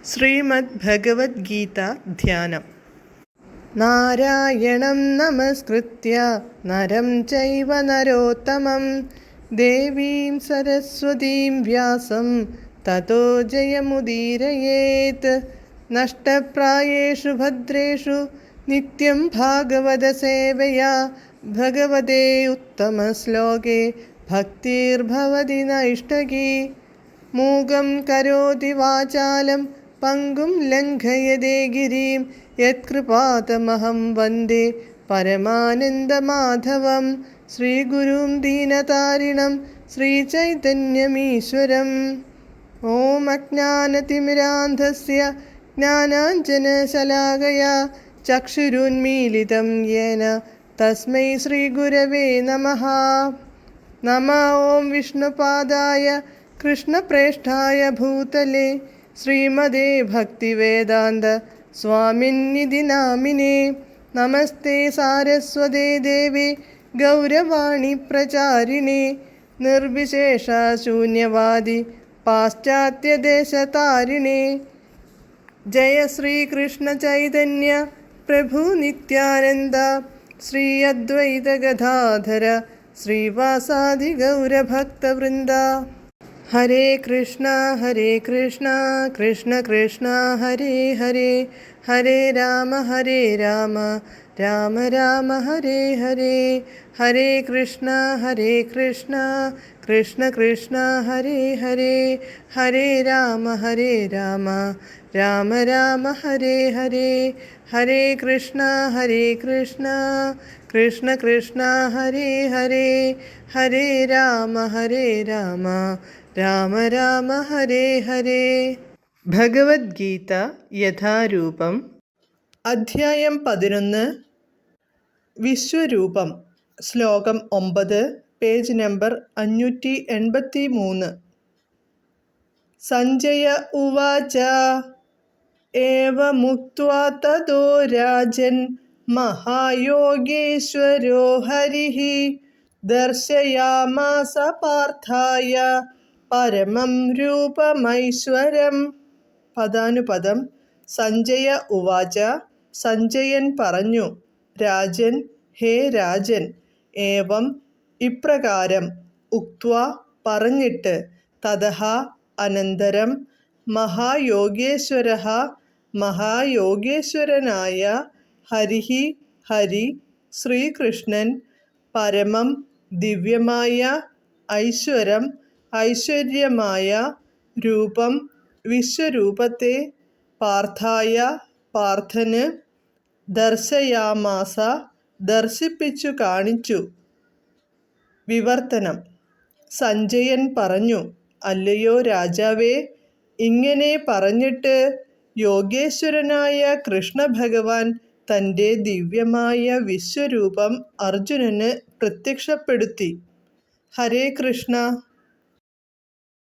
ശ്രീമദ് ഭഗവത്ഗീത ധ്യാനം. നാരായണം നമസ്കൃത്യ നരം ചൈവ നരോത്തമം ദേവീം സരസ്വതീം വ്യാസം തതോ ജയമുദീരയേത്. നഷ്ടപ്രായേഷു ഭദ്രേഷു നിത്യം ഭാഗവത സേവയാ ഭഗവതേ ഉത്തമശ്ലോകേ ഭക്തിർഭവതി നൈഷ്ടകീ. മൂകം കരോതി വാചാലം പങ്കും ലംഘയതേ ഗിരിം യത്കൃപാതമഹം വന്ദേ പരമാനന്ദമാധവം. ശ്രീഗുരും ദീനതാരിണം ശ്രീചൈതന്യമീശ്വരം. ഓം അജ്ഞാനതിമിരാന്ധസ്യ ജ്ഞാനാഞ്ജനശലാകയാ ചക്ഷുരുന്മീലിതം യേന തസ്മൈ ശ്രീഗുരവേ നമഃ. നമഃ ഓം വിഷ്ണുപാദായ കൃഷ്ണപ്രേഷ്ഠായ ഭൂതലേ ശ്രീമദേ ഭക്തിവേദാന്ത സ്വാമിന്നിധി നാമിനേ. നമസ്തേ സാരസ്വതേ ദേവേ ഗൗരവാണി പ്രചാരിണേ നിർവിശേഷ ശൂന്യവാദി പാശ്ചാത്യദേശതാരിണേ. ജയ ശ്രീകൃഷ്ണ ചൈതന്യ പ്രഭു നിത്യാനന്ദ ശ്രീ അദ്വൈത ഗദാധര ശ്രീവാസാദി ഗൗരഭക്തവൃന്ദ. ഹരേ കൃഷ്ണ കൃഷ്ണ കൃഷ്ണ ഹരേ ഹരേ, ഹരേ രാമ രാമ രാമ ഹരേ ഹരേ. ഹരേ കൃഷ്ണ കൃഷ്ണ കൃഷ്ണ ഹരേ ഹരേ, ഹരേ രാമ രാമ രാമ ഹരേ ഹരേ. ഹരേ കൃഷ്ണ കൃഷ്ണ കൃഷ്ണ ഹരേ ഹരേ, ഹരേ രാമ രാമ രാമ ഹരേ ഹരേ. ഭഗവത്ഗീത യഥാരൂപം. അധ്യായം 11. വിശ്വരൂപം. ശ്ലോകം 9, പേജ് നമ്പർ 583. സഞ്ജയ ഉവാച ഏവമുക്ത്വാ തതോ രാജൻ മഹായോഗേശ്വരോ ഹരിഃ ദർശയാമാസ പാർത്ഥായ പരമം രൂപമൈശ്വരം. പദാനുപദം. സഞ്ജയ ഉവാച, സഞ്ജയൻ പറഞ്ഞു. രാജൻ, ഹേ രാജൻ. ഏവം, ഇപ്രകാരം. ഉക്ത്വാ, പറഞ്ഞിട്ട്. തതഃ, അനന്തരം. മഹായോഗേശ്വരഃ, മഹായോഗേശ്വരനായ. ഹരിഃ, ഹരി, ശ്രീകൃഷ്ണൻ. പരമം, ദിവ്യമായ. ഐശ്വരം, ഐശ്വര്യമായ. രൂപം, വിശ്വരൂപത്തെ. പാർത്ഥായ, പാർത്ഥന്. ദർശയാമാസ, ദർശിപ്പിച്ചു കാണിച്ചു. വിവർത്തനം. സഞ്ജയൻ പറഞ്ഞു, അല്ലയോ രാജാവേ, ഇങ്ങനെ പറഞ്ഞിട്ട് യോഗേശ്വരനായ കൃഷ്ണഭഗവാൻ തൻ്റെ ദിവ്യമായ വിശ്വരൂപം അർജുനന് പ്രത്യക്ഷപ്പെടുത്തി. ഹരേ കൃഷ്ണ.